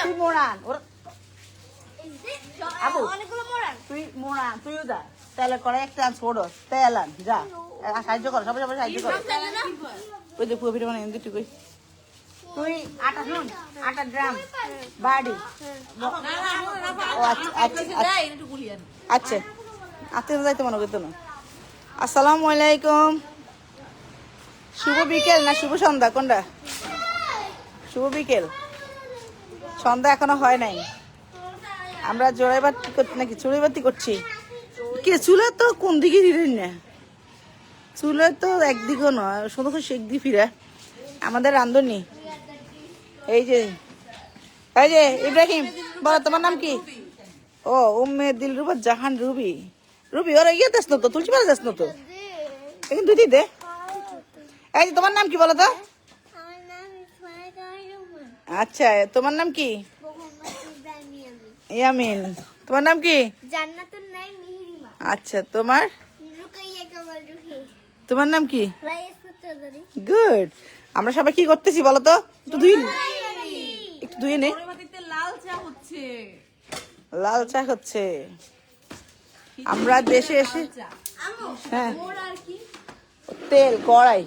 তুই মোড়ান আবু অনেকগুলো মোড়ান। তুই মোড়ান তুইও যা তেলে করে এক ট্রান্সপোর্ট তেল আন যা সাহায্য কর সবাই সবাই সাহায্য কর ওই যে পুরো ভিডিও বানাই দিতে কই তুই আটা শুন আটা ড্রাম বাড়ি আচ্ছা আতে যাইতে মনে করতো না আসসালামু আলাইকুম শুভ বিকেল না শুভ সন্ধ্যা কোনটা শুভ বিকেল সন্ধ্যা এখনো হয় নাই আমরা জোড়াইবাতি করছি নাকি চড়াইবাতি করছি কে চুলা তো কোন দিকে দিলেন না চুলা তো একদিকেও নয় শুধু শেখ দি ফিরা আমাদের রান্ধনি এই যে ইব্রাহিম বলো তোমার নাম কি ও উম্মে দিলরুবা জাহান রুবি রুবি ওরা ইয়ে দেশ না তো তুলসী পাড়া দেশ না তো এখন দুই দে এই যে তোমার নাম কি বলো তো আচ্ছা তোমার নাম কি ইয়ামিন তোমার নাম কি জান্নাতুন নাইম মিহিরিমা। আচ্ছা তোমার রুকাইয়া কামাল রুহি। তোমার নাম কি রাইসা চৌধুরী। গুড আমরা সবাই কি করতেছি বলো তো একটু ধুয়ে নে লাল চা হচ্ছে আমরা দেশে এসে হ্যাঁ তেল কড়াই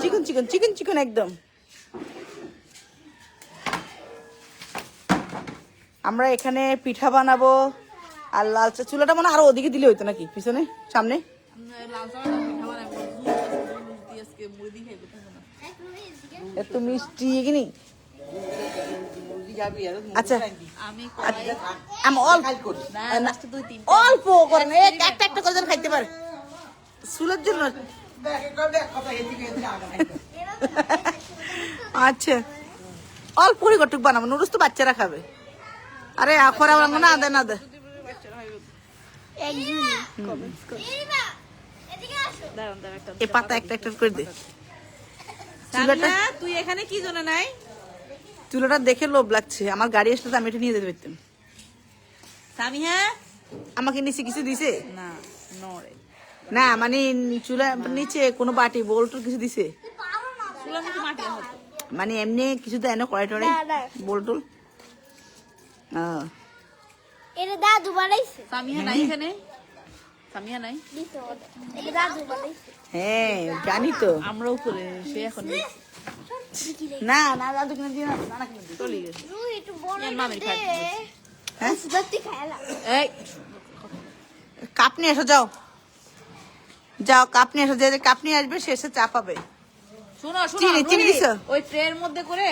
চিকন চিকন চিকন চিকন একদম আমরা এখানে পিঠা বানাবো আর লাল চা চুলাটা মনে আরো ওদিকে দিলে হইতো নাকি পিছনে সামনে এত মিষ্টি কিনি আচ্ছা আমি অল্প করেন একটা একটা করে যেন খাইতে পারে চুলের জন্য আচ্ছা অল্প করে কটুক বানাবো নুডলস তো বাচ্চারা খাবে আরে আখর না দে না দে এই পাতা একটা একটা করে দে তুই এখানে কি জন্য নাই চুলাটা দেখে লোভ লাগছে আমার গাড়ি আসলে তো আমি এটা নিয়ে যেতে পারতাম সামিহা আমাকে নিচে কিছু দিছে না নরে না মানে চুলা নিচে কোনো বাটি বোল্ট কিছু দিছে চুলা নাকি মাটি হতো মানে এমনি কিছু দেয় না কড়াই টড়াই বোল্টুল এটা দাদু বানাইছে। সামিহা নাই এখানে সামিহা নাই এটা দাদু বানাইছে। হ্যাঁ জানি তো আমরাও করে সে এখন না না দাদু কিনে দিয়ে না না কিনে দিয়ে চলে গেছে রুহি একটু বড় মামির দে। খাই হ্যাঁ সুদত্তি খায়লা। এই কাপ নিয়ে এসো যাও যাও কাপ নিয়ে এসো যে কাপ নিয়ে আসবে সে এসে চা পাবে শোনো শোনো চিনি, চিনি রুহি, দিছো? ওই ট্রের মধ্যে করে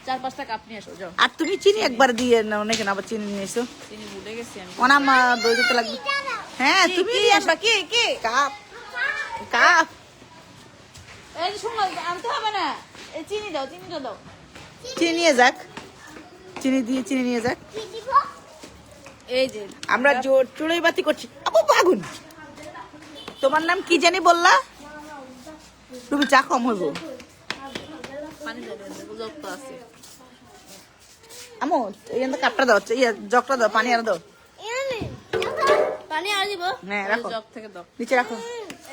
4-5টা কাপ নিয়ে এসো যাও আর তুমি চিনি একবার দিয়ে নাও নাকি না আবার চিনি নিয়ে এসো চিনি ভুলে গেছি আমি ওনাম দই দিতে লাগবে হ্যাঁ তুমি কি আনবা কি কি কাপ কাপ এই যে শোনো আনতে হবে না এই চিনি দাও চিনি নিয়ে যাক চিনি নিয়ে যাক কি দিব? এই যে আমরা চুড়াই বাতি করছি আপু আগুন তোমার নাম কি জানি বললা তুমি চা কম হইব পানি দেবে যত আছে আমো এই কাপটা দাও ইয়ে জগটা দাও পানি আর দাও এনে পানি আর দিব। হ্যাঁ রাখো জগ থেকে দাও নিচে রাখো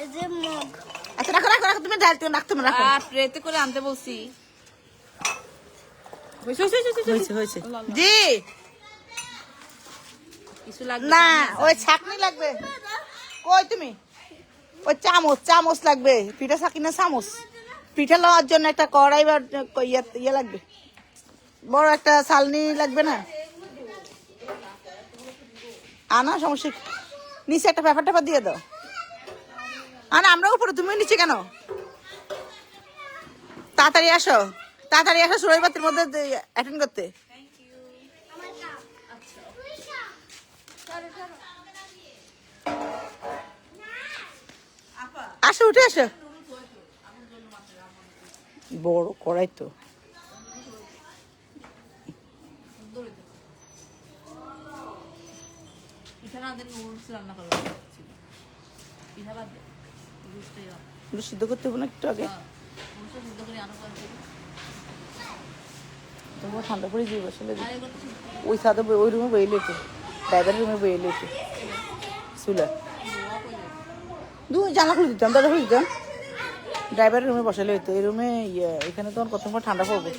এই যে মগ। আচ্ছা রাখো রাখো রাখো তুমি ঢালতে রাখতে রাখো আর ট্রেতে করে আনতে বলছি হইছে হয়েছে হয়েছে জি কিছু লাগবে না ওই ছাকনি লাগবে কই তুমি ওই চামচ লাগবে পিঠা ছাকি না চামচ পিঠা লওয়ার জন্য একটা কড়াই বা ইয়ে লাগবে বড় একটা চালনি লাগবে না আনা সমস্যা কি? নিচে একটা পেপার টেপার দিয়ে দাও আনা আমরা উপরে তুমি নিচে কেন তাড়াতাড়ি আসো সুরাইবাতির মধ্যে অ্যাটেন্ড করতে আসো উঠে আসো বড় কড়াই তো পিঠা না দেন নুডলস রান্না করব পিঠা বাদ দে নুডলসটাই রাখ একটু সিদ্ধ করতে হবে না একটু আগে নুডলস সিদ্ধ করে আনো করতে তোমার ঠান্ডা পড়ে যাবে আসলে আর এগুলো তো ওই সাদা ওই রুমে বইলে একটু ড্রাইভারের রুমে বইলে একটু চুলা দু জানলা খুলে দিতাম দরজা খুলে দিতাম ড্রাইভারের রুমে বসালে হইতো এই রুমে এখানে তোমার কত সময় ঠান্ডা পড়বে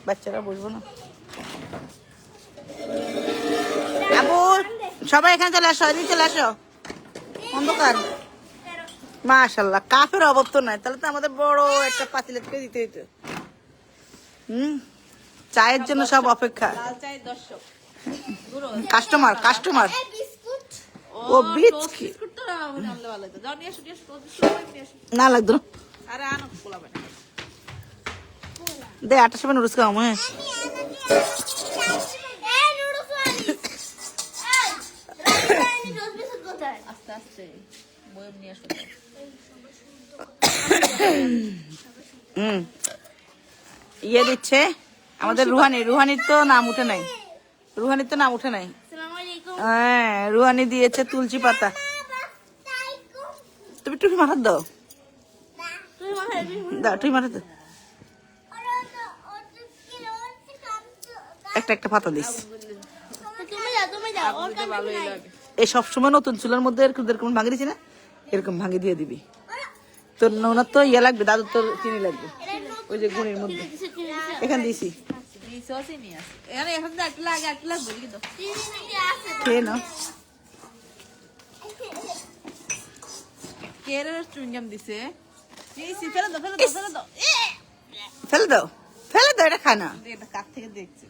বাচ্চারা বসবো না। আবু সবাই এখানে চলে আসো, এদিকে চলে আসো। অন্ধকার। মাশাআল্লাহ, কাফের অভাব তো নাই, তাহলে তো আমাদের বড় একটা পাতিলে থেকে দিতে হইতো। চায়ের জন্য সব অপেক্ষা। লাল চায়ের দর্শক কাস্টমার কাস্টমার। বিস্কুট ও বিস্কুট বিস্কুট তো আনলে ভালো হতো। যাও নিয়ে আসো, নিয়ে আসো, রোজ বিস্কুট নিয়ে আসো। না লাগতো না। আরে আনো, পোলাবে না। দে 8টার সময় নুডলস খাওয়াম। হ্যাঁ আস্তে আস্তে বয়ম নিয়ে আসো। ইয়ে দিচ্ছে আমাদের রুহানির তো নাম উঠে নাই। আসসালামু আলাইকুম। হ্যাঁ, রুহানি দিয়েছে তুলসী পাতা। তুমি টুপি মাথার দাও, তুই মাথায় দাও টুপি মাথার দাও। একটা পাতা দিস। তুমি যাও ওর কাছে ভালোই নাই। লাগে। এই সবসময় নতুন চুলার মধ্যে এরকম ভাঙি দিছি না, এরকম ভাঙি দিয়ে দিবি। তোর ওনার তো ইয়ে লাগবে, দাদুর তোর চিনি লাগবে। ওই যে গুড়ির মধ্যে এখানে দিছি, দিয়েছেও চিনি আছে। এখানে এখন তো একটা লাগে, একটা লাগবে কিন্তু। খেয়ে নাও। কেরে চুইংগাম দিছে। দিয়েছি, ফেলে দাও, ফেলে দাও, ফেলে দাও। ফেলে দাও, এটা খা না। এটা কাছ থেকে দেখছি।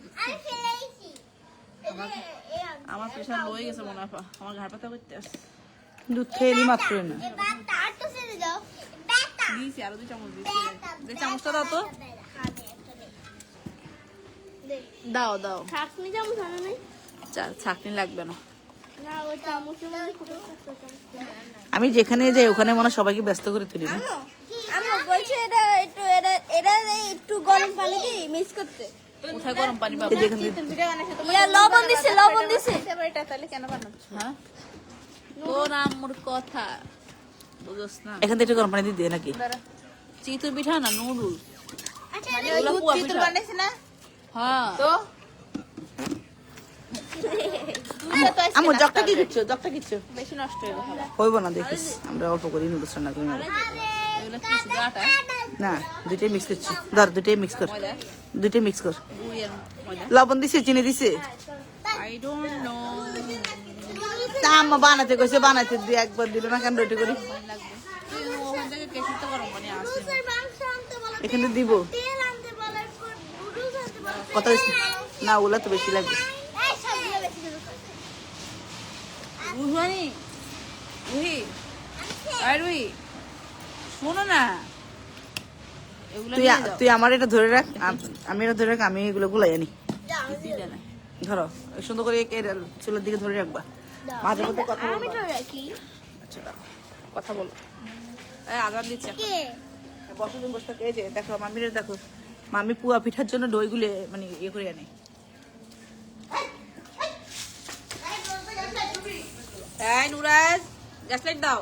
আমার প্রেশার লো হয়ে গেছে মনে হয়, আমার ঘাড় পাতা করতে আসছে। দুধ খেয়ে নি মাত্র না। দিয়েছি, আরো 2 চামচ দিয়েছি। যে চামচটা দাও তো। দাও দাও। ছাকনি চামচ আনো নাই? ছাকনি লাগবে না। না ওই চামচের মধ্যে ছোট চামচ। আমি যেখানে যাই ওখানে মনে হয় সবাইকে ব্যস্ত করে তুলি না। আমি বলছি এটা একটু গরম পানি দিয়ে মিক্স করতে। কোথায় গরম পানি পাবো? এই যে এখান থেকে ইয়া লবণ দিছে। হ্যাঁ, তোর আম্মুর কথা বুঝোস না। এখান থেকে একটু গরম পানি দিয়ে দে নাকি? চিতই পিঠা না, নুডল। আচ্ছা এগুলো পুয়া পিঠা। হ্যাঁ তো আমু জগটা কিচ্ছু বেশি নষ্ট হয়ে গেল। হইব না, দেখিস আমরা অল্প করি নুডলস রান্না করি। এগুলো কি শুধু আটা, না, দুইটাই মিক্স করছি। ধর দুইটাই মিক্স কর, ময়দা, দুইটাই মিক্স কর। গুড় আর ময়দা? লবণ দিছে, চিনি দিছে। I don't know. তা আম্মা বানাতে কইছে, বানাতে দিয়ে একবার দিল না কেন রুটি করি। লাগবে তুই ওখান থেকে কেশর তো গরম পানি আসে। এখানে দিব তেল আনতে বলার পর নুডলস আনতে বলার কত বেশি না, ওগুলা তো বেশি লাগবে। এই সবগুলো বেশি দেবো। রুহানি, রুহি, আই রুহি, শোনো না, এগুলো তুই নিয়ে যাও। তুই আমার এটা ধরে রাখ, আমি এটা ধরে রাখ, আমি এগুলো গুলাই আনি। দিলে না। ধরো সুন্দর করে চুলের দিকে ধরে রাখবা, মাঝে মধ্যে কথা আমি বলবা। তো রাখি। আচ্ছা দাও, কথা বলো। এই আজান দিচ্ছে। কে? বসো তুমি বসে থাকো। এই যে দেখো মামিরে দেখো, মামি পুয়া পিঠার জন্য দই গুলে মানে ইয়ে করে আনে। এই নুরাজ, গ্যাস লাইট দাও।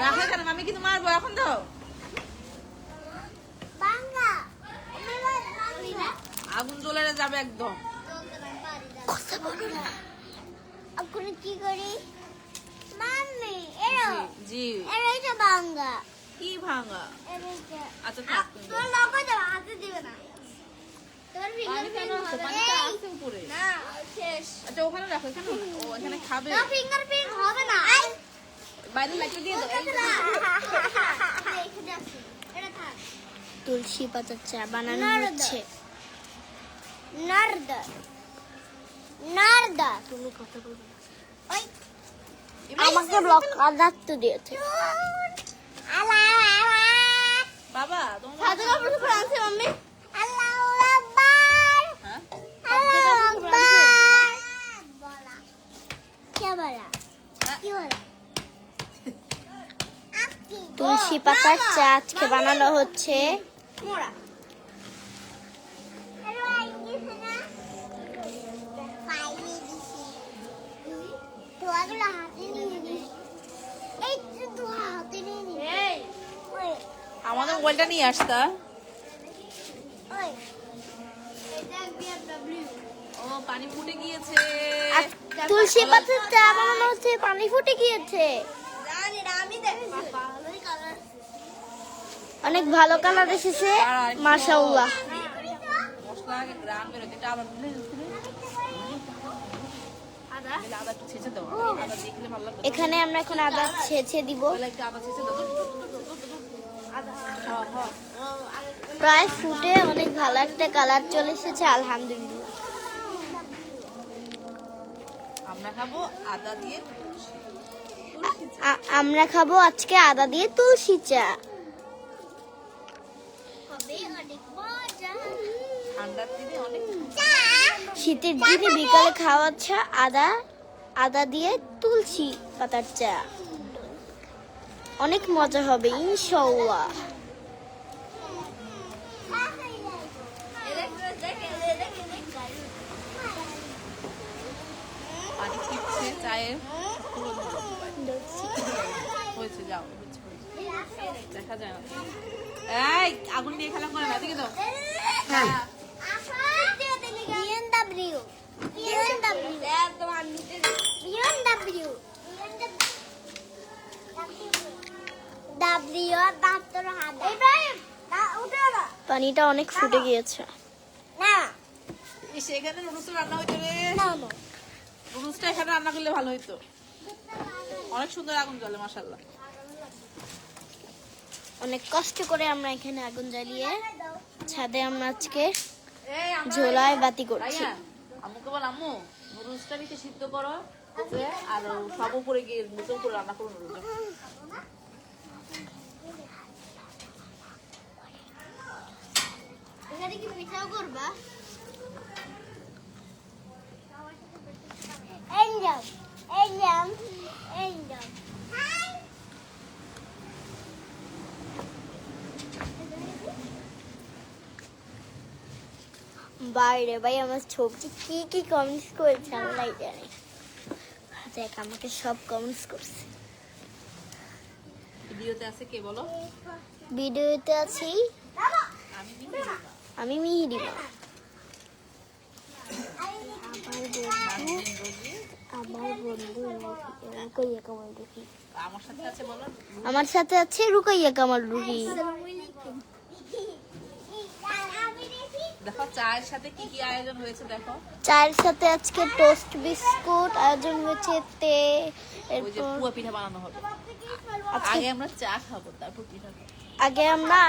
রাখো কেন? মামি কিন্তু মারবো, এখন দাও। বাঙ্গা। আগুন জ্বলে যাবে একদম। কথা বলো না। এখন কি করি? মাম্মি, এরো। জি, এরোটা বাঙ্গা। কি ভাঙা? এরোটা। আচ্ছা থাক তুমি। তোর লগে দাও, হাতে দিবে না। তোর পানি কেন ফিঙ্গারপ্রিন্ট আছে? হবে। পানিটা আছে উপরে। না, শেষ। আচ্ছা ওখানে রাখো, এখানে না। ও এখানে খাবে। তোর ফিঙ্গারপ্রিন্ট হবে না। বাইরে লাগিয়ে দিয়ে দাও। তুলসী পাতার চা বানানো হচ্ছে। নারদা তুমি কথা বলবে না। ওই আমাকে ব্লক রাখতে দিয়েছে। বাবা তোমার সাদা কাপড় পরে আছে মাম্মি। আল্লাহু হ্যাঁ? আকবার। বলা কে বলা কি বলা? তুলসী পাতার চা আজকে বানানো হচ্ছে। আমাদের মোবাইলটা নিয়ে আসতা। ও পানি ফুটে গিয়েছে। তুলসী পাতার চা বানানো হচ্ছে, পানি ফুটে গিয়েছে। অনেক ভালো কালার এসেছে, মাশাআল্লাহ। মশলা গ্রাম বেরোতে এটা আবার ভুলে যাচ্ছিল আদা আদা একটু ছেঁচে দাও আদা দেখলে ভালো লাগবে এখানে আমরা এখন আদা ছেঁচে দিব তাহলে একটু আদা ছেঁচে দাও হ্যাঁ হ্যাঁ প্রায় ফুটে অনেক ভালো একটা কালার চলে এসেছে আলহামদুলিল্লাহ। আমরা খাবো আদা দিয়ে আমরা খাবো আজকে আদা দিয়ে তুলসী চা। ঠান্ডার দিনে অনেক শীতের দিনে বিকালে খাওয়ার চা আদা দিয়ে তুলসী পাতার চা অনেক মজা হবে ইনশাআল্লাহ। পানি খিচ্ছে চায়ের হয়েছে যাও দেখা যায় না এই আগুন নিয়ে খেলা করে না দেখে দাও হ্যাঁ পানিটা অনেক ফুটে গিয়েছে। সেখানে নুডলস রান্না হইতো রে নুডলসটা এখানে রান্না করলে ভালো হইতো অনেক সুন্দর আগুন জ্বলে মাশাআল্লাহ। অনেক কষ্ট করে আমরা এখানে আগুন জ্বালিয়ে ছাদে আমরা আজকে ঝোলায় বাতি করছি। আম্মুকে বল আম্মু নুডলসটা নিচে সিদ্ধ করো আর সব উপরে গিয়ে নতুন করে রান্না করো নুডলস এখানে কি পিঠাও করবা? বাইরে ভাই আমার ছবি কি কি কমেন্টস করেছে আল্লাহ জানে। দেখ আমাকে সব কমেন্টস করছে। ভিডিওতে আছে কে বলো ভিডিওতে আছি আমি মিহিরিমা। আমার বন্ধু রুকাইয়া কামাল রুহি। আমার সাথে আছে বলো আমার সাথে আছে রুকাইয়া কামাল রুহি। দেখো চায়ের সাথে কি কি আয়োজন হয়েছে দেখো চায়ের সাথে আজকে টোস্ট বিস্কুট আয়োজন হয়েছে ওই যে পুয়া পিঠা বানানো হবে আগে আমরা চা খাবো তারপর পিঠা খাবো আগে আমরা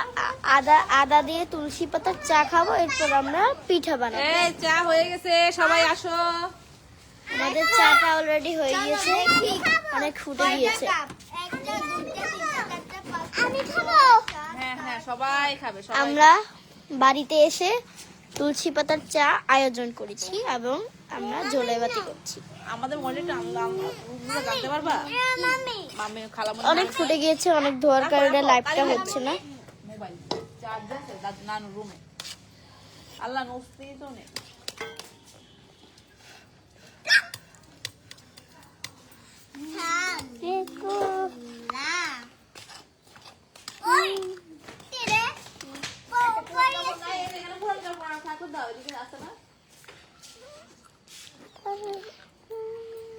আদা দিয়ে তুলসী পাতার চা খাবো এরপর আমরা পিঠা বানাবো। এই চা হয়ে গেছে সবাই আসো আমাদের চাটা অলরেডি হয়ে গিয়েছে অনেক ফুটে গিয়েছে। হ্যাঁ হ্যাঁ সবাই খাবে সবাই আমরা বাড়িতে এসে তুলসী পাতার চা আয়োজন করেছি এবং আমরা ঝোলাই বাতি করছি। আমাদের মডেলটা জানতে পারবা মামি খালামণি অনেক ফুটে গিয়েছে অনেক ধোয়ার কারণে লাইভটা হচ্ছে না। মোবাইল চার্জ আছে নানু রুমে আল্লাহ নস্তি তো নেই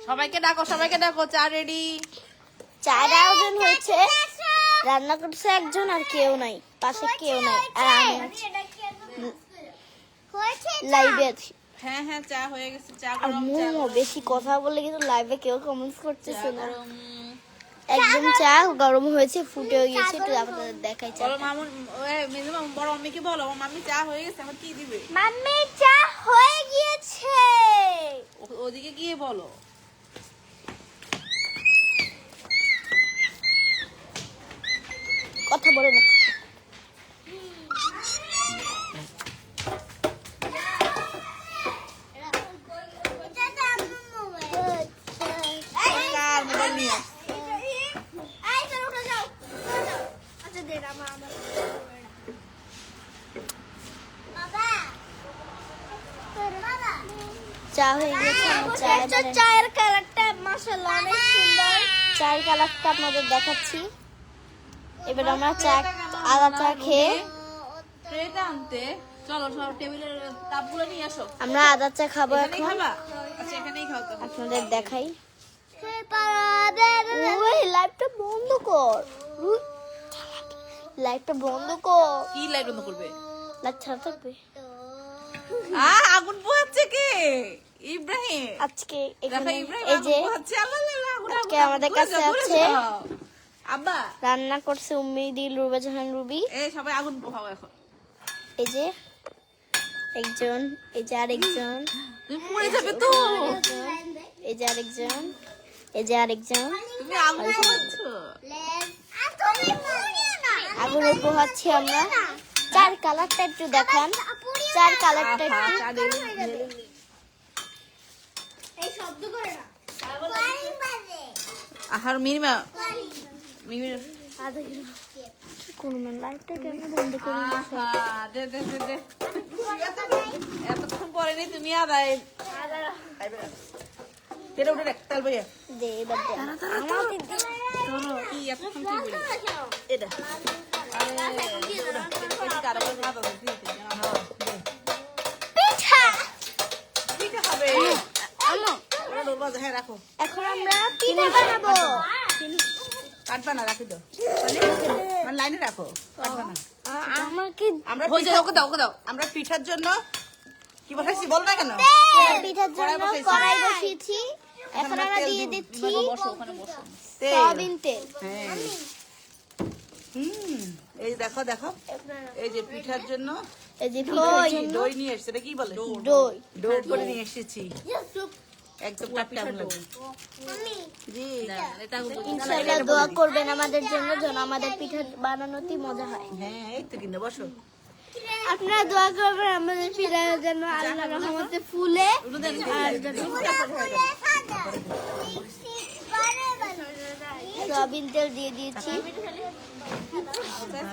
সবাইকে ডাকো চা রেডি চায়ের আয়োজন হয়েছে রান্না করছে একজন আর কেউ নাই পাশে কেউ নাই আর আমি আছি লাইভে আছি। হ্যাঁ হ্যাঁ চা হয়ে গেছে চা আর গরম মোমো বেশি কথা বলে কিন্তু লাইভে কেউ কমেন্টস করতেছে না। গরম একদম চা গরম হয়েছে ফুটেও গিয়েছে একটু আপনাদের দেখাই চা। বলো মামুন মেজো মামু বড় মাম্মিকে বলো আমার মাম্মি চা হয়ে গেছে আমার কি দিবে মাম্মি চা হয়ে গিয়েছে ওদিকে গিয়ে বলো কথা বলে না। কার মোবাইল নিয়ে চা হয়ে গেছে চায়ের কালারটা মাশাআল্লাহ অনেক সুন্দর। চায়ের কালারটা আপনাদের দেখাচ্ছি। এবার আমরা আদা চা খেয়ে ট্রেটা আনতে চলো সব টেবিলের কাপগুলো নিয়ে আসো আমরা আদা চা খাবো এখানেই এখন খাবা আচ্ছা এখানেই খাও তো আপনাদের দেখাই। ওই লাইভটা বন্ধ কর লাইভটা বন্ধ কর কি লাইট বন্ধ করবে লাইট ছাড়া থাকবে আগুন পোহাচ্ছে কে? ইব্রাহিম। আজকে দেখো এখানে ইব্রাহিম এই আগুন যে পোহাচ্ছে। আল্লাহ আল্লাহ, আগুন, আজকে আগুন, আমাদের ঘুরে কাছে যাও, ঘুরে আছে। যাও। আব্বা রান্না করছে উম্মিদিল রুবা জাহান রুবি। এই সবাই আগুন পোহাও এখন। এই যে একজন, এই যে আরেকজন, তুমি পড়ে যাবে তো। এই যে আরেকজন, এই যে আরেকজন তুমি আগুন পোহাচ্ছ। আগুনে পোহাচ্ছি আমরা। চার কালারটা একটু দেখান, চার কালারটা আহা, একটু। চাঁদের আহার মিনিমা মিনিমা। কোন লাইটটা কেন বন্ধ করে দিয়েছো? আহা, দে দে দে দে। এতক্ষণ পরে নি তুমি আদায়। তেরে উঠে দেখ তেল বইয়া। দে এবার দে। আমাদের দে। কি এতক্ষণ কি বলি? এটা। আরে এটা কারবার না তো দিতে। পিঠা। পিঠা খাবে। আম্মা, ওরা ডোরবা হ্যাঁ রাখো। এখন আমরা পিঠা বানাবো। কাটবা না রাখি দাও। মানে লাইনে রাখো। কাটবা না। আমাকে আমরা ওকে দাও ওকে দাও। আমরা পিঠার জন্য কি বসাইছি বল না কেন? পিঠার জন্য কড়াই বসিয়েছি। এখন আমরা দিয়ে দিচ্ছি বসো ওখানে বসো। সয়াবিন তেল। হ্যাঁ। এই দেখো দেখো। এই যে পিঠার জন্য এই যে পিঠার জন্য দই নিয়ে এসেছে। এটা কি বলে? দই। দই করে নিয়ে এসেছি। একদম টাটকা লাগবে। জি। ইনশাআল্লাহ দোয়া করবেন আমাদের জন্য যেন আমাদের পিঠা বানানোতে মজা হয়। হ্যাঁ এই তো কিনা বসো। আপনারা দোয়া করবেন আমাদের পিঠা যেন আল্লাহর রহমতে ফুলে আর যেন সয়াবিন তেল দিয়ে দিয়েছি।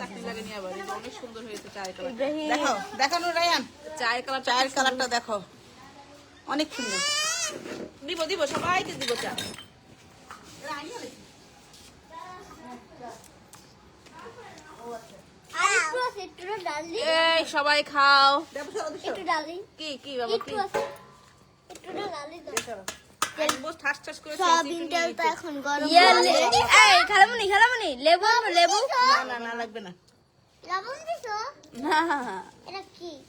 চাকরি লাগে নিয়ে আবার এটা অনেক সুন্দর হয়েছে চায়ের কালার। ইব্রাহিম দেখো দেখানো রায়ান, চায়ের কালার চায়ের কালারটা দেখো অনেক সুন্দর। দিব দিব সবাইকে দিব চা। এই সবাই খাও। কি কি বাবা কি? বস ঠাস ঠাস করে সয়াবিন তেলটা এখন গরম ইয়ে, হচ্ছে। এই খালামণি লেবু লেবু না না না লাগবে না। না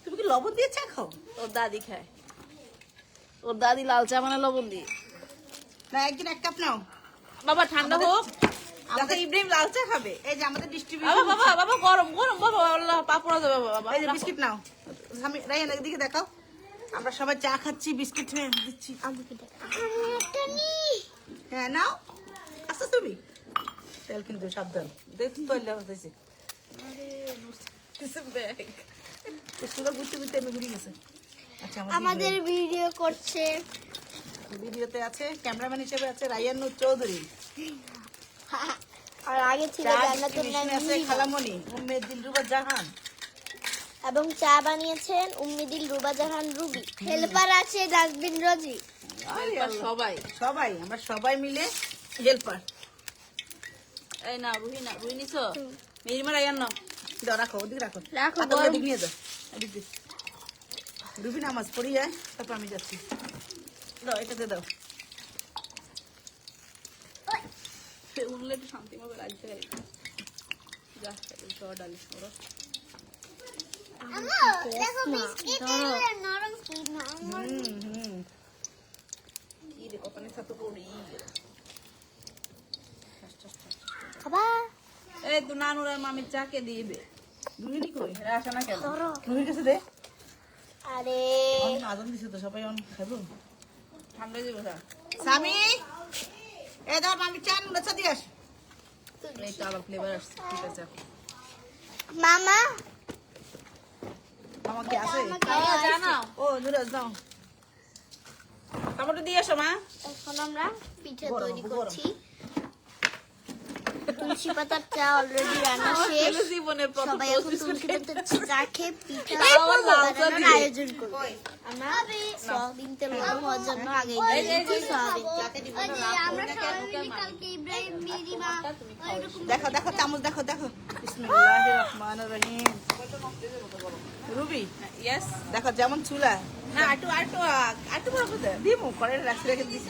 তুমি কি লবণ দিয়ে চা খাও? ওর দাদি খায়। ওর দাদি লাল চা মানে লবণ দিয়ে। না একদিন এক কাপ নাও। বাবা ঠান্ডা হোক। দেখো ইব্রাহিম লাল চা খাবে। এই যে আমাদের বাবা ডিস্ট্রিবিউশন। বাবা বাবা গরম গরম বাবা আল্লাহ পাপড়া দেবে বাবা। এই যে বিস্কিট নাও। আমি রায়ান এদিকে দেখাও। আমরা সবাই চা খাচ্ছি, বিস্কিট দিচ্ছি। হ্যাঁ নাও। আচ্ছা তুমি তেল কিন্তু সাবধান। দেখুন তো লেওয়া হয়েছে। সুন্দর বুঝতে বুঝতে আমি ঘুরে গেছে। আচ্ছা আমাদের ভিডিও করছে ভিডিওতে আছে ক্যামেরাম্যান হিসেবে আছে রায়ান চৌধুরী। আর আগে ছিল জান্নাতুল নাইম আছে খালামণি উম্মেদ দিলরুবা জাহান। এবং চা বানিয়েছেন উম্মিদিল রুবা জাহান রুবি। হেল্পার আছে ডাস্টবিন রোজি। সবাই সবাই আমরা সবাই মিলে হেল্পার। এই না রুহি নিছো মিরিমা রায়ান না দাও রাখো ওদিকে রাখো। রাখো, হাতটা গরম। ওদিকে নিয়ে যাও। এদিক দিয়ে। রুবি নামাজ পড়ি যায় তারপর আমি যাচ্ছি। দাও এটাতে দাও। উনলে একটু শান্তি ভাবে রাখতে হয়। যা সব ডালি সরো। কি রে কপালে সাথে পড়ি। এই তো নানুর আর মামির চা কে দিবে? রুহিনি কই? এরা আসে না কেন? রুহির কাছে দে। আরে অনেক আজান দিছে তো সবাই অনেক খাবো। ঠান্ডা দিব না। স্বামী এ দাও আমি চা নুন চা দিয়ে আস। এই তো আবার ফ্লেভার আসছে। ঠিক আছে মামা আমাকে আছে। জানাও ও নুরাজ দাও। টমেটো দিয়ে আসো মা। এখন আমরা পিঠা গরম, তৈরি গরম। করছি। তুলসী পাতার চা অলরেডি রান্না শেষ। জীবনের প্রথম সবাই এখন তুলসী পাতার চা খেয়ে পিঠা আবার লাল চা বানানোর দিবে। আয়োজন করবো। আমরা সয়াবিন তেল গরম হওয়ার জন্য আগে দিয়ে দিচ্ছি সয়াবিন তেল। দেখো দেখো চামচ দেখো দেখো। বিসমিল্লাহির রহমানির রহিম। রুবি ইয়েস দেখো যেমন চুলা। না একটু বড় করে দে। দিমু করে রাখছি রেখে দিছি।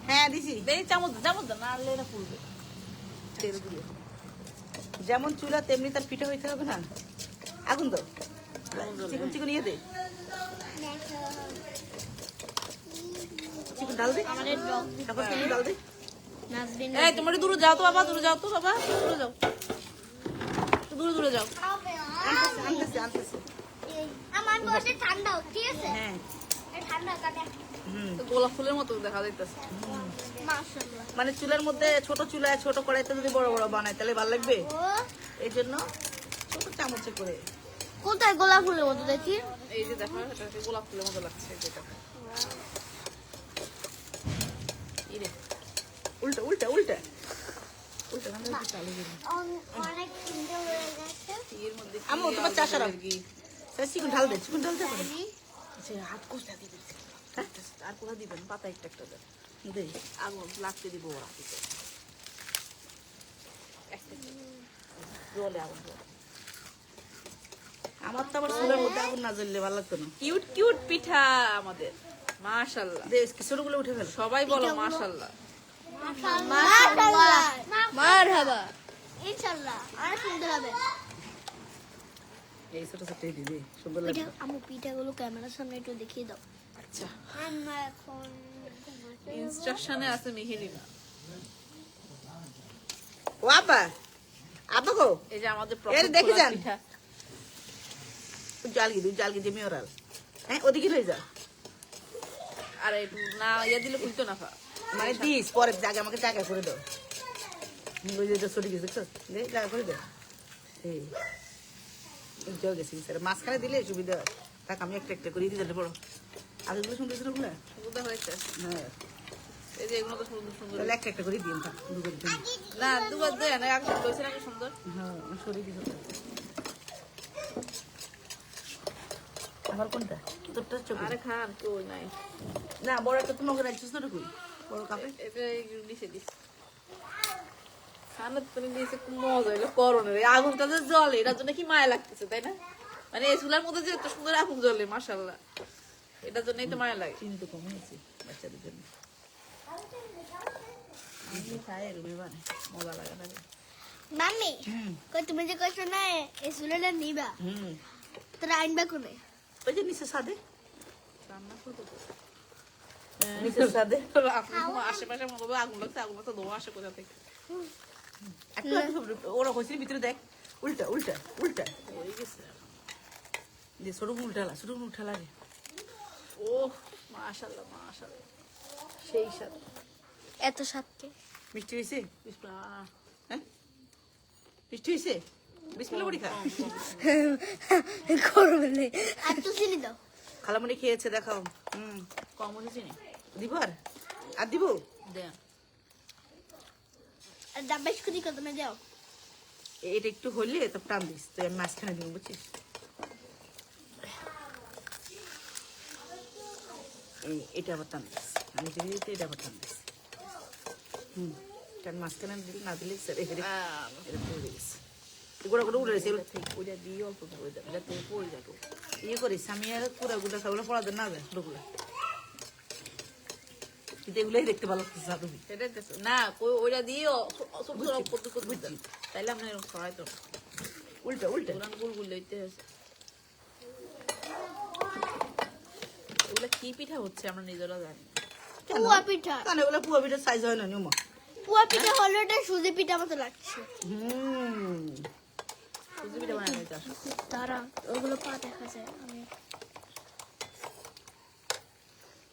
হ্যাঁ দিছি। দেই চামচ দাও না আনলে না ফুলবে। তেল দিয়ে যেমন চুলা তেমনি তার পিঠা হইতে হবে না। আগুন দাও। চিকন চিকন ইয়ে দে, চিকন ডাল দে, আমাদের ডগ তারপর চিকন ডাল দে। নাজবিন এই তোমরা একটু দূরে যাও তো বাবা, দূরে যাও তো বাবা, দূরে যাও, একটু দূরে দূরে যাও। আনতেছে আনতেছে আনতেছে। আমার বসে ঠান্ডা ঠিক আছে হ্যাঁ ঠান্ডা কাটে তো গোলাপ ফুলের মতো দেখা যাইতেছে। মাশাআল্লাহ মানে চুলার মধ্যে ছোট চুলায় ছোট কড়াইতে যদি বড় বড় বানায় তাহলে ভালো লাগবে। ও এই জন্য ছোট চামচে করে। কোথায় গোলাপ ফুলের মতো দেখি এই যে দেখো এটা গোলাপ ফুলের মতো লাগছে যেটা। ইরে উল্টা উল্টা উল্টা উল্টা না চালু করে। অনেক সুন্দর হয়ে গেছে এর মধ্যে কি আম্মু, তোমার চা সারাও। কি? স্যার চিকন ঢাল দে, চিকন ঢাল দে করে। আচ্ছা হাত কোসটা দিবেন, হ্যাঁ আর কোলা দিবেন, পাতা একটা একটা দেন। দে। আগুন লাগতে দিব ওরা দিতে। একটা জলে আগুন জ্বলে। আমার তো আবার চুলার মধ্যে আগুন না জ্বললে ভালো লাগতো না। কিউট কিউট পিঠা আমাদের, মাশাআল্লাহ। দে ছোটগুলো উঠে ফেল। সবাই বলো মাশাআল্লাহ। মাশাআল্লাহ মারহাবা ইনশাআল্লাহ আর সুন্দর হবে এই ছোট ছোট দিয়ে দে, সুন্দর লাগবে। পিঠা আমু পিঠাগুলো ক্যামেরার সামনে একটু দেখিয়ে দাও আচ্ছা আমরা এখন ইনস্ট্রাকশনে আছে মিহিরিনা। ও আপা, আপা গো, এই যে আমাদের এর দেখে যান। পিঠা। জালগি যে মেয়রাল। হ্যাঁ ওদিকে লই যা। আর একটু না ইয়া দিলে খুলতো না। মানে দিস পরে জায়গা আমাকে জায়গা করে দাও। ওই যে সরি গেছে দেখছো? দে জায়গা করে দে। এই জল গেছে স্যার, মাঝখানে দিলে সুবিধা হয়। থাক আমি একটা একটা করে দিতে বড়। আর এগুলো সুন্দর ছিল ওগুলো? সুন্দর হয়েছে। হ্যাঁ এই যে এগুলো তো সুন্দর সুন্দর। তাহলে একটা একটা করে দিন থাক দুবার দিন। না দুবার দেয় না, একদম কইছে নাকি সুন্দর। হ্যাঁ সরি দিছো। আমার কোনটা? তোরটা চোখ। আরে খান কই নাই। না বড় একটা তো নগর রাখছিস না কই? বড় কাপে। এটা দিছে দিছে। খানা তো দিছে, খুব মজা হইলো করোনার। এই আগুনটা যে জ্বলে এটার জন্য কি মায়া লাগতেছে তাই না? মানে এই চুলার মধ্যে যে এত সুন্দর আগুন জ্বলে মাশাআল্লাহ, এটার জন্যই তো মায়া লাগে। চিনি তো কম হয়েছে বাচ্চাদের জন্য। আমি খাই রুমে বানাই, মজা লাগে না? মাম্মি কই তুমি যে কইছো না এই চুলাটা নিবা তোরা আইনবা কোনে ওই যে নিচে সাদে, রান্না করতে তো নিচে সাদে। আশেপাশে মনে করবো আগুন লাগছে, আগুন তো ধোয়া আসে কোথা থেকে। একটু একটু ওরা হয়েছিল ভিতরে দেখ, উল্টা উল্টা উল্টা হয়ে গেছে। যে ছোট উল্টালা, ছোট উল্টা লাগে। ও মাশাআল্লাহ মাশাআল্লাহ, সেই স্বাদ। এত সাতকে মিষ্টি হয়েছে? বিসমিল্লাহ। হ্যাঁ মিষ্টি হয়েছে? বিসমিল্লাহ বড়ি খা। করবে আর তো চিনি দাও খালামুনি খেয়েছে দেখাও। কম হয়েছে নি দিব আর দিব। দেন। আর ডাব্বাইশ কুদি কত না যাও এটা একটু হইলে তো টান দিস, তো আমি মাঝখানে দিব বুঝছিস? এটা আবার টান দিস, আমি যদি দিতে এটা আবার টান দিস। কারণ মাঝখানে দিলে না দিলে স্যার এটা পড়ে গেছে, গোড়া গোড়া উঠে গেছে। ওইটা দিয়ে অল্প করে দেন যাতে পড়ে যাবে। ইয়ে করিস আমি আর পুরা গুলা সবগুলো পড়া দেন না যায় ছোটগুলো, কিন্তু এগুলোই দেখতে ভালো লাগতেছে তুমি। সেটাই তো না, ওইটা দিয়ে ছোট ছোট অল্প করে বুঝছি, তাইলে আপনি এরকম সরাই তো উল্টা উল্টা পুরান গুলগুল লইতে হয়েছে। এগুলা কি পিঠা হচ্ছে আমরা নিজেরা জানি না। পুয়া পিঠা কেন এগুলো পুয়া পিঠার সাইজ হয় না নিউমা? পুয়া পিঠা হলো এটা সুজি পিঠা মতো লাগছে সুজি পিঠা বানাই নিতে আসো। তারা ওগুলো পা দেখা যায় আমি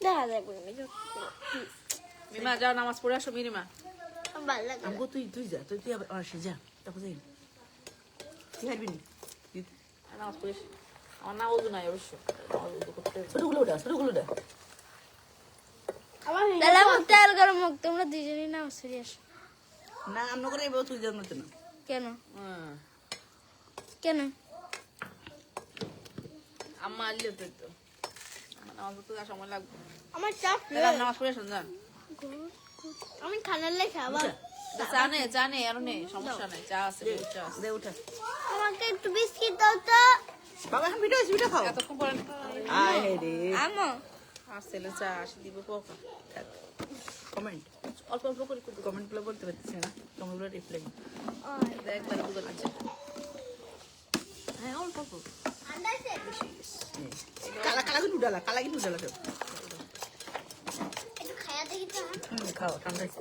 দেখা যায় বলে মিমা যাও নামাজ পড়ে আসো মিনিমা। ভালো লাগে আমগো তুই তুই যা, তুই আবার আসি যা, তারপর যাই তুই হারবি নি। নামাজ পড়ে এসো। আমার না ওজু নাই অবশ্য, নামাজ ওযু করতে হবে। ছোটগুলো ওটা ছোটগুলো ওটা তাহলে মুখ তেল গরম হোক তোমরা দুজনেই না সিরিয়াস না আমরা করে এবার তুই জানো না কেন হ্যাঁ কেন আম্মা আনলে তো তো আমার নামাজ পড়তে আর সময় লাগবে। আমার চাপ তাহলে আপনি নামাজ পড়ে আসুন যান। আমি খানার লেখা আবার জানে আর নেই, সমস্যা নাই, চা আছে দুধ চা আছে। দে উঠা আমাকে একটু বিস্কিট দাও তো বাবা এখন পিঠা আছে, পিঠা খাও। এতক্ষণ পরে আয় হে রে আমো আর ছেলে চা আসি দিব পোকা। কমেন্ট অল্প অল্প করে করতে কমেন্টগুলো বলতে পারতেছি না, কমেন্টগুলো রিপ্লাই। একবারে বুঝে লাগছে। হ্যাঁ অল্প অল্প, উডালা কালা কিন্তু উডালা সব একটু খায়া দেখি তো খাও ঠান্ডা হয়েছে।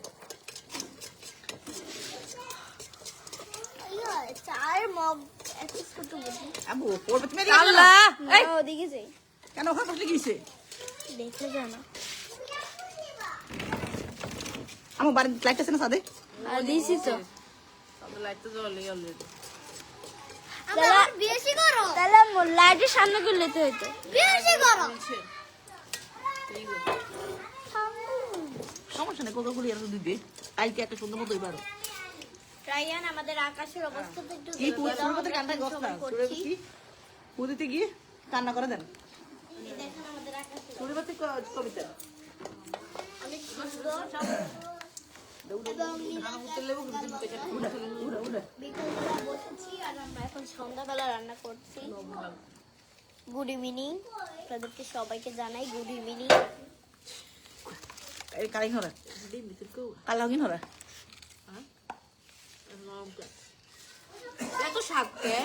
চার মগ এত ছোট বুঝি আবু পড়বে তুমি আল্লাহ এই ওদিকে যাই কেন ওখানে বসে গিয়েছে দেখে জানা আমার বাড়ির লাইট আছে না সাদে আর দিছি তো তাহলে লাইট তো জ্বলে অলরেডি তাহলে বেশি করো তাহলে লাইটের সামনে করলে তো হইতো বেশি করো সমস্যা নেই কোকা গুলি আর দিবে কালকে একটা সুন্দর মতো এবারও রায়ান আমাদের আকাশের অবস্থা তো একটু এই পুরো কথা কান্না গস্তা সুরে বসি পুদিতে গিয়ে কান্না করে দেন দেখেন আমাদের আকাশে সুরে বসি কবিতা অনেক সুন্দর এবং উড়া উড়া উড়া বিকেলবেলা বসেছি আর আমরা এখন সন্ধ্যাবেলা রান্না করছি গুড ইভিনিং আপনাদেরকে সবাইকে জানাই গুড ইভিনিং এই কালিং হরা কালাগিন হরা এত স্বাদকে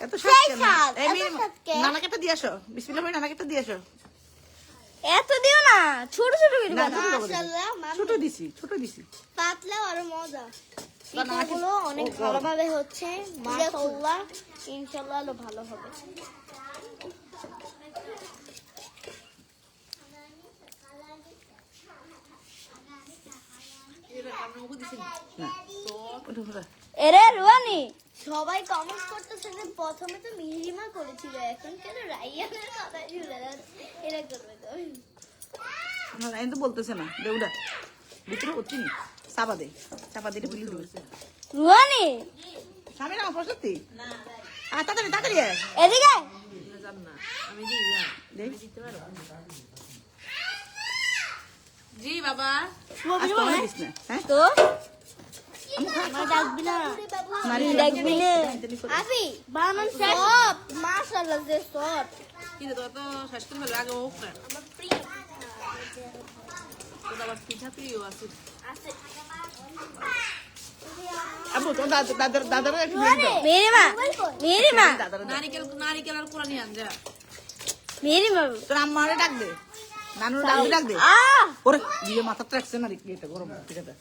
এত সেই কেন? স্বাদ, এই এত মেয়ে, স্বাদ কে? নানাকেটা দিয়ে আসো বিসমিল্লাহ বলে নানাকেটা দিয়ে আসো এত দিও না ছোট ছোট করে না, বানাও। ছোট করে দিও। মাশাআল্লাহ, ছোট দিছি ছোট দিছি পাতলা আর মজা না, না, পিঠাগুলো অনেক ও, ও। ভালোভাবে হচ্ছে মাশাআল্লাহ ইনশাআল্লাহ আরো ভালো হবে না ওটা হরা এরে রুয়ানি সবাই কমেন্ট করতেছে যে প্রথমে তো মিহিরিমা করেছিল এখন কেন রাইয়ানের কথা ঝুলে এরা করবে তো না আমি তো বলতেছে না দেউডা ভিতরে হচ্ছে নি চাপা দিলে বিলি দিবে রুয়ানি স্বামী না প্রশস্তি আর তাড়াতাড়ি তাড়াতাড়ি আয়। এদিকে জান না আমি দিলাম দেখ দিতে পারো জি বাবা আজ তো আমার দিস না হ্যাঁ তো আমার ডাকবি না নারী ডাকবি না আবি বানান সব মাশাআল্লাহ যে সব কি রে তোরা তো শেষ করে ফেলো আগে হোক না আমার প্রিয় তোর আবার পিঠা প্রিয় আছে আছে আবু তো দাদার একটু ভিড় দাও মেরিমা দাদার নারিকেল আর কোরআনি আন যা মেরিমা তোর আম্মারে ডাক দে নানুর ডাক দে আ ওরে দিয়ে মাথা ট্রাকছে না রে এটা গরম পিঠাটা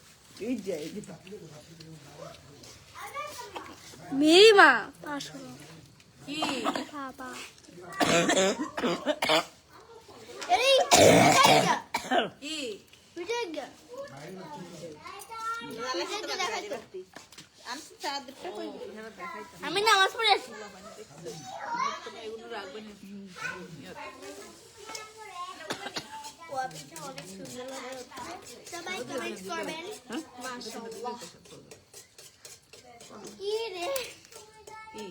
এই যে এই যে মেরিমা পাশো কি বাবা কি আমি নামাজ পড়ে আসি তুমি এগুলো রাখবে না সবাই কমেন্ট করবেন মাশাআল্লাহ কি রে কি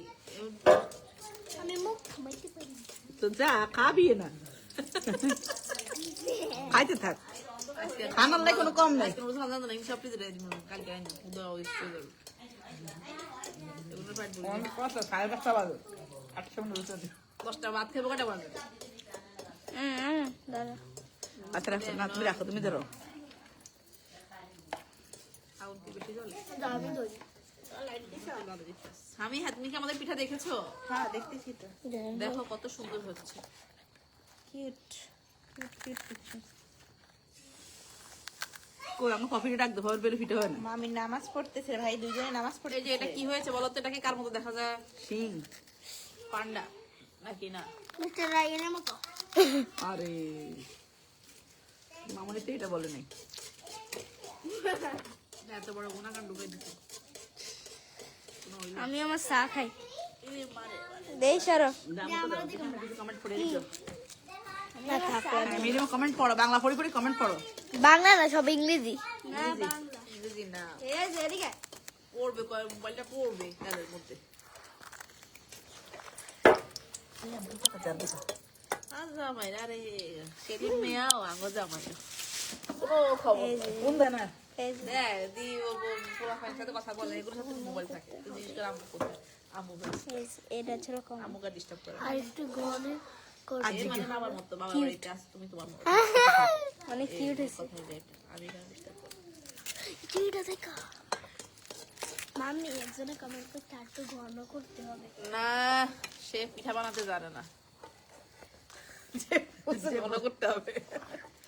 আমি মুখ খামাইতে পারি না। তো যা খাবি না খাইতে থাক আজকে খানার লাই কোনো কম নাই আজকে রোজ খাওয়া জানো না আমি সব কিছু রেডি কালকে আইনি উদয় হইছে যাবে এগুলো ফাইট বলি কত সাড়ে 5টা বাজে 8টা মনে হচ্ছে 10টা ভাত খাবো কটা বাজে দাদা আচ্ছা রাখো না তুমি রাখো তুমি ধরো আউন কি বেশি জলে আমি ধরি আমি হ্যাঁ তুমি কি আমাদের পিঠা দেখেছো হ্যাঁ দেখতেছি তো দেখো কত সুন্দর হচ্ছে কিউট কই আমি কফিটা ডাক দেবো বের ফিটে হয় না মামি নামাজ পড়তেছে ভাই দুজনে নামাজ এই যে এটা কি হয়েছে বলো তো এটাকে কার মতো দেখা যায় সিং পান্ডা নাকি না মিস্টার রায়ানের মতো আরে মামনি তো এটা বলে নাই এত বড় গুণাকাণ্ড করে দিচ্ছে আমি আমার চা খাই এই মারে দেই সরো কমেন্ট পড়ে দিও না থাকো মিনিমাম কমেন্ট পড়ো বাংলা পড়ি পড়ি কমেন্ট পড়ো বাংলা না সব ইংরেজি ইংরেজি না এই যে এদিকে পড়বে মোবাইলটা পড়বে তাদের মধ্যে আর জামাই আরে সেদিন মেয়াও আঙ্গো জামাই ও খবর কোন দেনা এই যে দেখ দি ও পোলা ফাইন সাথে কথা বলে এগুলোর সাথে মোবাইল থাকে তো জিনিস করে আম্মু কোথায় আম্মু কাছে এই যে, এটা ছিল কম আম্মুকে ডিস্টার্ব করে আর একটু ঘনে এই মানে না আমার মতো বাবা বাড়িতে আস তুমি তোমার মতো অনেক কিউট হয়েছে কথাই দেয় আমি কেন ডিস্টার্ব করি কিউট দেখা মাম্মি একজনে কমেন্ট করতে আর একটু ঘন করতে হবে না সে পিঠা বানাতে জানে না যে বলছে ঘন করতে হবে।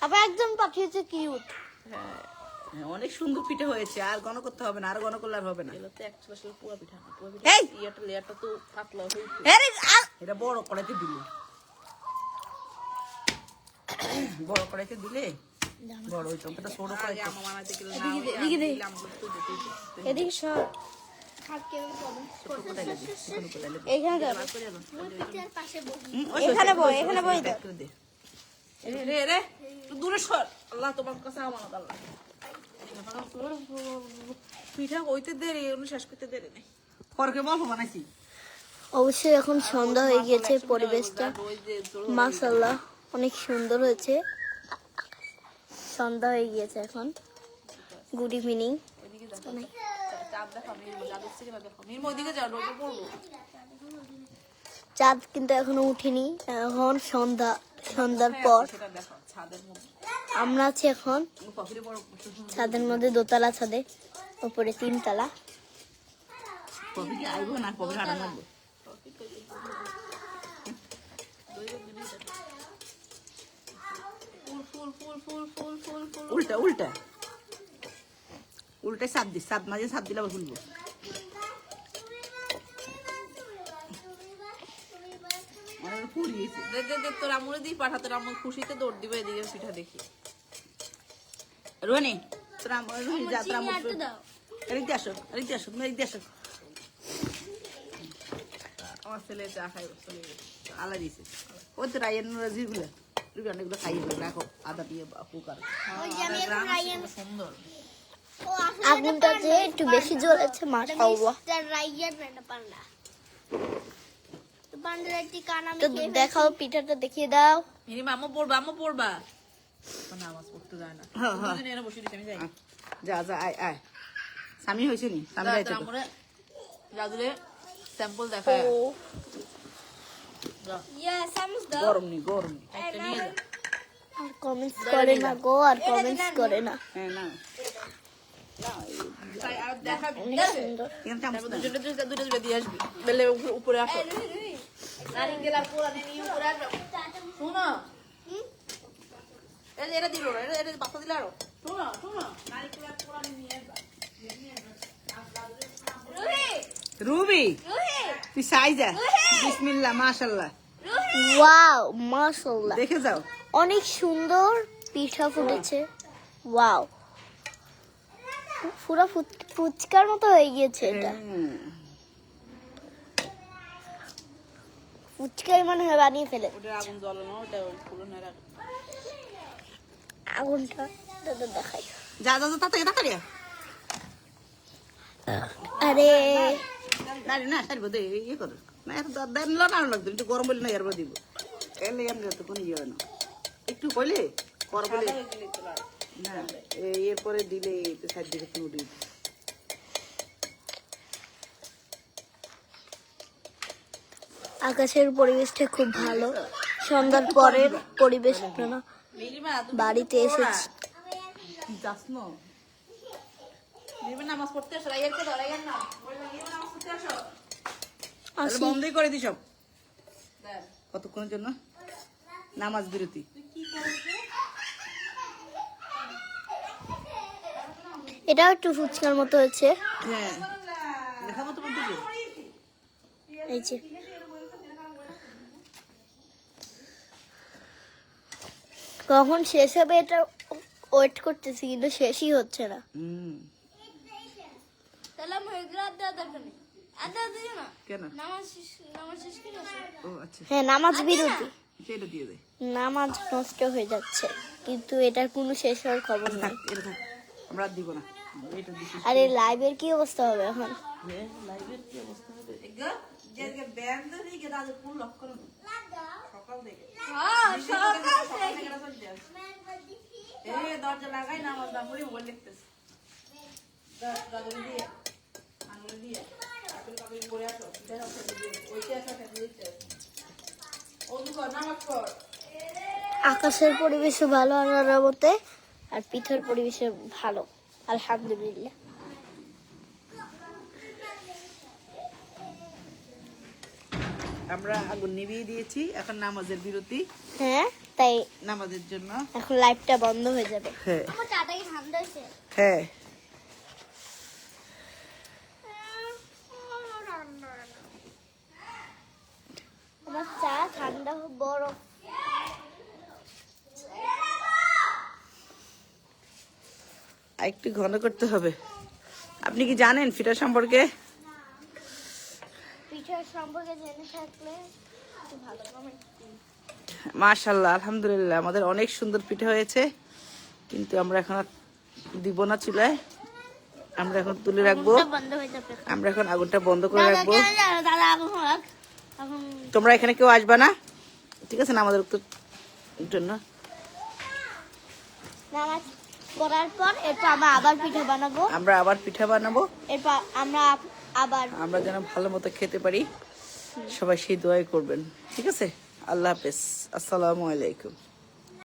আবার একজন পাঠিয়েছে কিউট। হ্যাঁ, অনেক সুন্দর পিঠে হয়েছে, আর ঘন করতে হবে না, আর ঘন করলে আর হবে না। এগুলো তো actually আসলে পুয়া পিঠা না, পুয়া এই! পিঠা লেয়ারটা তো পাতলা হয়েছে। এটা বড় কড়াইতে দিলে, বড় কড়াইতে দিলে বড় হইতো, এটা ছোট আগে কড়াইতে। আমার মামাতে গেলে না, এদিকে দে, ওই এদিকে দে। দিলাম, তুই দে, তুই দে। এদিকে সব ছোট কড়াইতে দিই, ছোট কড়াইতে দিই। এখানে দাও। ওই এখানে তো, বই, ওই তো, এখানে ওই বই তো, দাও। একটু দে। রে রে তুই দূরে সর, আল্লাহ তোমার কাছে আমানত আল্লাহ। পিঠা কইতে দেরি, এগুলো শেষ করতে দেরি নেই। পরকে বলবো বানাইছি। অবশ্যই এখন সন্ধ্যা হয়ে গিয়েছে, পরিবেশটা ওই যে তোর মাশাআল্লাহ অনেক সুন্দর হয়েছে। সন্ধ্যা হয়ে গিয়েছে এখন। Good evening. ওইদিকে যা, চাঁদ দেখা, যাদের থেকে না দেখো, নির্ম ওইদিকে যাও, রোদে পড়বো। চাঁদ কিন্তু এখনো উঠেনি, এখন সন্ধ্যার পর। সেটা দেখো, ছাদের মধ্যে। আমরা আছি এখন কফিরে বড় ছাদের মধ্যে, দোতলা ছাদে, উপরে 3 তলা। কবে কি আইবো না, কবে হারানো লাগবে। ফুল ফুল ফুল ফুল ফুল ফুল ফুল। উল্টা উল্টা উল্টায় চাপ দিস, চাপ মাঝে চাপ দিলে আবার খুলবো। অনেক ফুল গেছে। দে দে দে, তোর আমুরে দিই পাঠা, তোর আমুর খুশিতে দৌড় দিবে এদিকে পিঠা দেখি। রোহানি তোর রোহানি যা, তোর আমার এদিকে আসো, এদিকে আসো, তুমি এদিকে আসো। আমার ছেলে চা খাইব, চলে গেছে। আলা দিছে ওই তো রায়ের জিগুলো অনেকগুলো খাইয়ে দেবে, রাখো আদা দিয়ে কুকার। সুন্দর। আগুনটা যে একটু বেশি জ্বলেছে মাশাআল্লাহ। তো দেখাও, পিঠাটা দেখিয়ে দাও। মিনিমা আম্মু পড়বা, আম্মু পড়বা। নামাজ পড়তে যায় না। হ্যাঁ, হ্যাঁ। দুজনে এনে বসে দিছি, আমি যাই। যা যা, আয় আয়। স্বামী হয়েছে নি, স্বামী যাইতে তো। আমুরে জাদুরে স্যাম্পল দেখায়। যা, গরম নি, গরম নি। একটা নিয়ে যা। আর কমেন্টস করে না গো, আর কমেন্টস করে না। হ্যাঁ না, তাই আর দেখা অনেক সুন্দর। এখানে চামচ তারপর না। দুজনে দুটো দিয়ে আসবি। বেলে উপরে আসো। নারিকেল আর পোড়া নিয়ে উপরে আসো। শোনো। এই যে এটা দিল, এটা বাচ্চা দিলে আরো। শোনো, শোনো। নারিকেল আর পোড়া নিয়ে আসবা। রুবি তুই সাই যা। বিসমিল্লাহ, মাশাআল্লাহ। ওয়াও মাশাআল্লাহ, দেখে যাও। অনেক সুন্দর পিঠা ফুটেছে। ওয়াও, পুরো ফুচকার মতো হয়ে গিয়েছে এটা। ফুচকাই মনে হয় বানিয়ে ফেলে। ওটার আগুন জ্বলে না, ওটা পুরনো রাখ। আগুনটা দাদা দেখাই। যা যা যা, তাড়াতাড়ি তাড়াতাড়ি। আরে না না, সারিব দে, ইয়ে কর না, এত দেন না লাগতো, একটু গরম বলে না এর দিব। এলে এমনি তো কোনো ইয়ে হয় না, একটু কইলে গরম বলে না, এরপরে দিলে সাইড দিকে তুমি উঠে। আকাশের পরিবেশটা খুব ভালো, সন্ধ্যার পরের পরিবেশ না। নীলিমা, তুমি বাড়িতে এসেছি। যাস না, নীলিমা নামাজ পড়তে আসো, রাইয়ারকে ধর, রাইয়ার না। নীলিমা নামাজ পড়তে আসো। তাহলে আসি। বন্ধই করে দিস সব। দেখ, কতক্ষণের জন্য নামাজ বিরতি। এটাও একটু ফুচকার মতো হয়েছে। হ্যাঁ, দেখাবো তো বলতে। এই যে কখন শেষ হবে এটা ওয়েট করতেছি, কিন্তু শেষই হচ্ছে না। কেন? ও আচ্ছা, হ্যাঁ, নামাজ বিরতি। সেটা দিয়ে দে। নামাজ নষ্ট হয়ে যাচ্ছে, কিন্তু এটার কোনো শেষ হওয়ার খবর নাই। এটা থাক, আমরা আর দিব না, এটা দিছি। আরে লাইভের কি অবস্থা হবে এখন? লাইভের কি অবস্থা হবে? দরজা লাগাই নামাজ না পড়ি মোবাইল দেখতেছি। দিয়ে আঙুলে দিয়ে করে আসো, ওইটা আসো, ওযু কর, নামাজ পড়। আকাশের পরিবেশও ভালো আল্লাহর মতে, আর পিঠার পরিবেশে ভালো আমরা আগুন নিভিয়ে দিয়েছি, এখন নামাজের বিরতি, হ্যাঁ তাই নামাজের জন্য। এখন লাইটটা বন্ধ হয়ে যাবে। হ্যাঁ আমার চাটাই ঠান্ডা হয়েছে। হ্যাঁ আমার চা ঠান্ডা বরফ। আর একটু ঘন করতে হবে। আপনি কি জানেন পিঠা সম্পর্কে? পিঠার সম্পর্কে জেনে থাকলে একটু ভালো কমেন্ট। মাশাআল্লাহ, আলহামদুলিল্লাহ, আমাদের অনেক সুন্দর পিঠা হয়েছে, কিন্তু আমরা এখন আর দিব না চুলায়, আমরা এখন তুলে রাখবো। বন্ধ হয়ে যাবে। আমরা এখন আগুনটা বন্ধ করে রাখবো। দাদা এখন তোমরা এখানে কেউ আসবা না, ঠিক আছে না? আমাদের জন্য নামাজ পড়ার পর এরপর আমরা আবার পিঠা বানাবো। আমরা আবার পিঠা বানাবো, এরপর আমরা আবার আমরা যেন ভালো মতো খেতে পারি। সবাই সেই দোয়াই করবেন, ঠিক আছে? আল্লাহ হাফেজ, আসসালামু আলাইকুম।